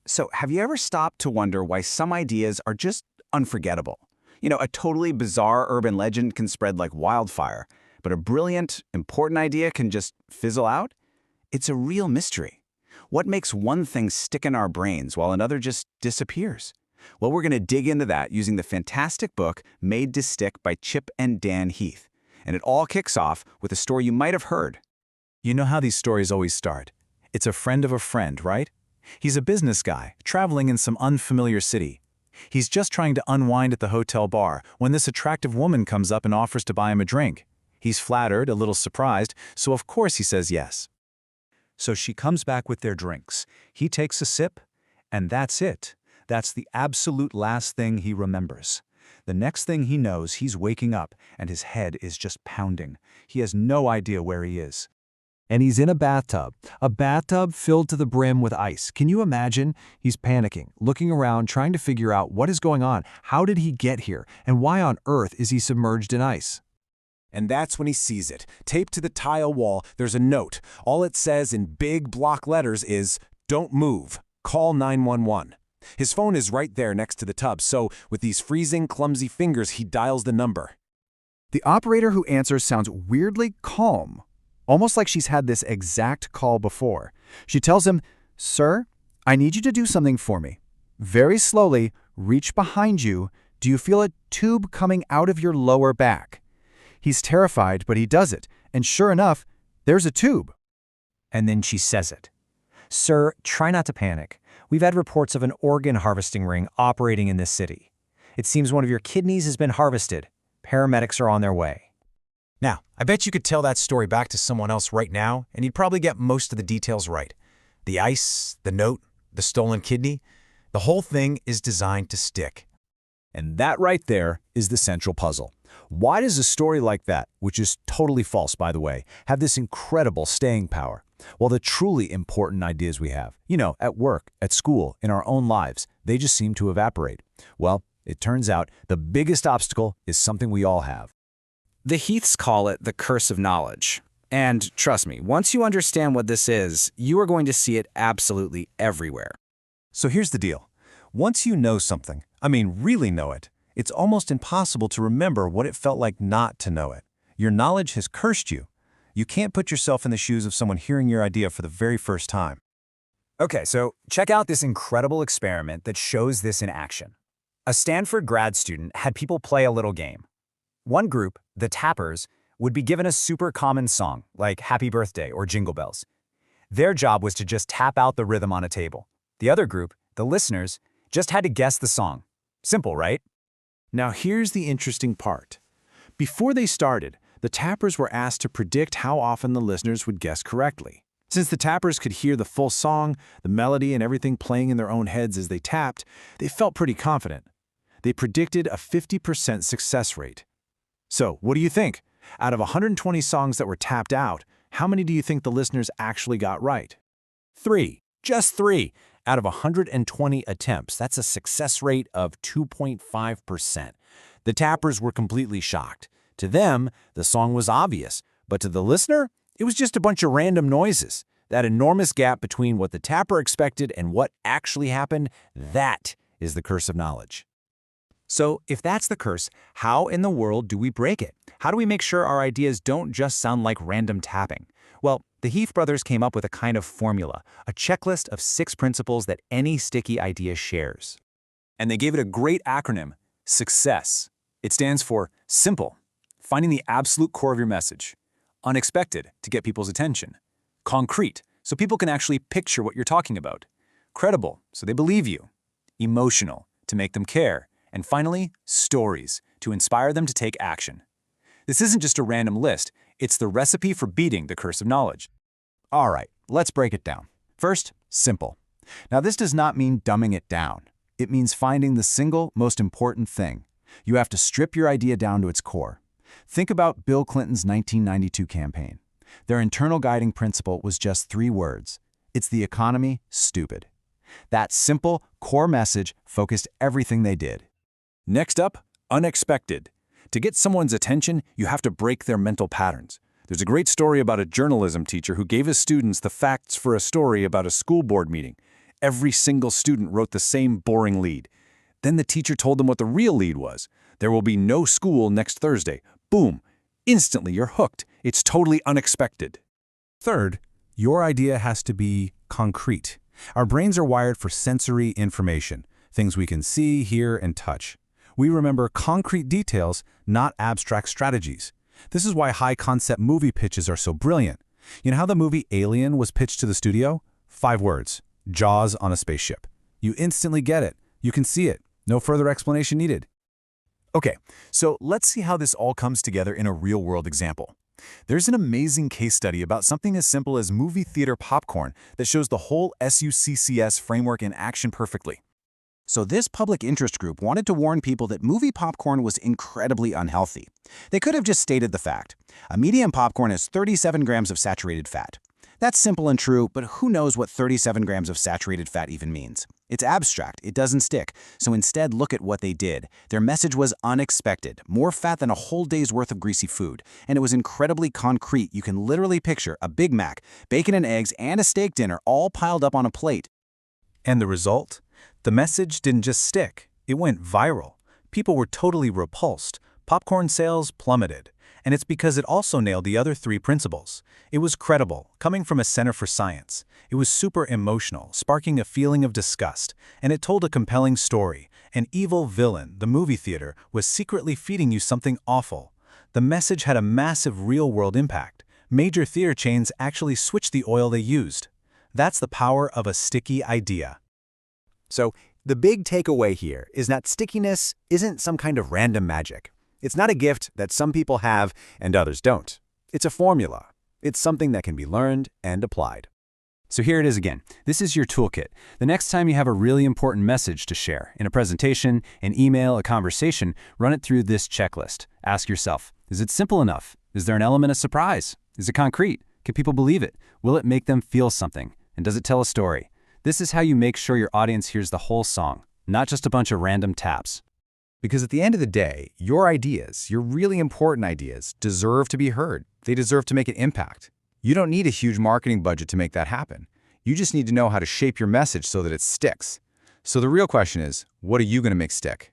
So, have you ever stopped to wonder why some ideas are just unforgettable? A totally bizarre urban legend can spread like wildfire, but a brilliant, important idea can just fizzle out? It's a real mystery. What makes one thing stick in our brains while another just disappears? Well, we're going to dig into that using the fantastic book Made to Stick by Chip and Dan Heath. And it all kicks off with a story you might have heard. You know how these stories always start. It's a friend of a friend, right? He's a business guy, traveling in some unfamiliar city. He's just trying to unwind at the hotel bar when this attractive woman comes up and offers to buy him a drink. He's flattered, a little surprised, so of course he says yes. So she comes back with their drinks. He takes a sip, and that's it. That's the absolute last thing he remembers. The next thing he knows, he's waking up, and his head is just pounding. He has no idea where he is. And he's in a bathtub filled to the brim with ice. Can you imagine? He's panicking, looking around, trying to figure out what is going on. How did he get here? And why on earth is he submerged in ice? And that's when he sees it. Taped to the tile wall, there's a note. All it says in big block letters is, "Don't move. Call 911." His phone is right there next to the tub, so with these freezing, clumsy fingers, he dials the number. The operator who answers sounds weirdly calm, almost like she's had this exact call before. She tells him, "Sir, I need you to do something for me. Very slowly, reach behind you. Do you feel a tube coming out of your lower back?" He's terrified, but he does it, and sure enough, there's a tube. And then she says it. "Sir, try not to panic. We've had reports of an organ harvesting ring operating in this city. It seems one of your kidneys has been harvested. Paramedics are on their way." Now, I bet you could tell that story back to someone else right now, and you'd probably get most of the details right. The ice, the note, the stolen kidney, the whole thing is designed to stick. And that right there is the central puzzle. Why does a story like that, which is totally false by the way, have this incredible staying power? Well, the truly important ideas we have, at work, at school, in our own lives, they just seem to evaporate. Well, it turns out the biggest obstacle is something we all have. The Heaths call it the curse of knowledge. And trust me, once you understand what this is, you are going to see it absolutely everywhere. So here's the deal. Once you know something, really know it, it's almost impossible to remember what it felt like not to know it. Your knowledge has cursed you. You can't put yourself in the shoes of someone hearing your idea for the very first time. Okay, so check out this incredible experiment that shows this in action. A Stanford grad student had people play a little game. One group, the tappers, would be given a super common song, like Happy Birthday or Jingle Bells. Their job was to just tap out the rhythm on a table. The other group, the listeners, just had to guess the song. Simple, right? Now here's the interesting part. Before they started, the tappers were asked to predict how often the listeners would guess correctly. Since the tappers could hear the full song, the melody and everything playing in their own heads as they tapped, they felt pretty confident. They predicted a 50% success rate. So, what do you think? Out of 120 songs that were tapped out, how many do you think the listeners actually got right? 3. Just 3. Out of 120 attempts, that's a success rate of 2.5%. The tappers were completely shocked. To them, the song was obvious, but to the listener, it was just a bunch of random noises. That enormous gap between what the tapper expected and what actually happened, that is the curse of knowledge. So if that's the curse, how in the world do we break it? How do we make sure our ideas don't just sound like random tapping? Well, the Heath brothers came up with a kind of formula, a checklist of 6 principles that any sticky idea shares. And they gave it a great acronym, SUCCESS. It stands for simple, finding the absolute core of your message. Unexpected, to get people's attention. Concrete, so people can actually picture what you're talking about. Credible, so they believe you. Emotional, to make them care. And finally, stories, to inspire them to take action. This isn't just a random list, it's the recipe for beating the curse of knowledge. All right, let's break it down. First, simple. Now this does not mean dumbing it down. It means finding the single most important thing. You have to strip your idea down to its core. Think about Bill Clinton's 1992 campaign. Their internal guiding principle was just 3 words. It's the economy, stupid. That simple, core message focused everything they did. Next up, unexpected. To get someone's attention, you have to break their mental patterns. There's a great story about a journalism teacher who gave his students the facts for a story about a school board meeting. Every single student wrote the same boring lead. Then the teacher told them what the real lead was. There will be no school next Thursday. Boom. Instantly, you're hooked. It's totally unexpected. Third, your idea has to be concrete. Our brains are wired for sensory information, things we can see, hear, and touch. We remember concrete details, not abstract strategies. This is why high-concept movie pitches are so brilliant. You know how the movie Alien was pitched to the studio? 5 words. Jaws on a spaceship. You instantly get it. You can see it. No further explanation needed. Okay, so let's see how this all comes together in a real-world example. There's an amazing case study about something as simple as movie theater popcorn that shows the whole SUCCS framework in action perfectly. So this public interest group wanted to warn people that movie popcorn was incredibly unhealthy. They could have just stated the fact. A medium popcorn has 37 grams of saturated fat. That's simple and true, but who knows what 37 grams of saturated fat even means? It's abstract, it doesn't stick, so instead look at what they did. Their message was unexpected, more fat than a whole day's worth of greasy food, and it was incredibly concrete. You can literally picture a Big Mac, bacon and eggs, and a steak dinner all piled up on a plate. And the result? The message didn't just stick, it went viral. People were totally repulsed. Popcorn sales plummeted. And it's because it also nailed the other 3 principles. It was credible, coming from a center for science. It was super emotional, sparking a feeling of disgust. And it told a compelling story. An evil villain, the movie theater, was secretly feeding you something awful. The message had a massive real-world impact. Major theater chains actually switched the oil they used. That's the power of a sticky idea. So, the big takeaway here is that stickiness isn't some kind of random magic. It's not a gift that some people have and others don't. It's a formula. It's something that can be learned and applied. So here it is again. This is your toolkit. The next time you have a really important message to share, in a presentation, an email, a conversation, run it through this checklist. Ask yourself, is it simple enough? Is there an element of surprise? Is it concrete? Can people believe it? Will it make them feel something? And does it tell a story? This is how you make sure your audience hears the whole song, not just a bunch of random taps. Because at the end of the day, your ideas, your really important ideas, deserve to be heard. They deserve to make an impact. You don't need a huge marketing budget to make that happen. You just need to know how to shape your message so that it sticks. So the real question is, what are you going to make stick?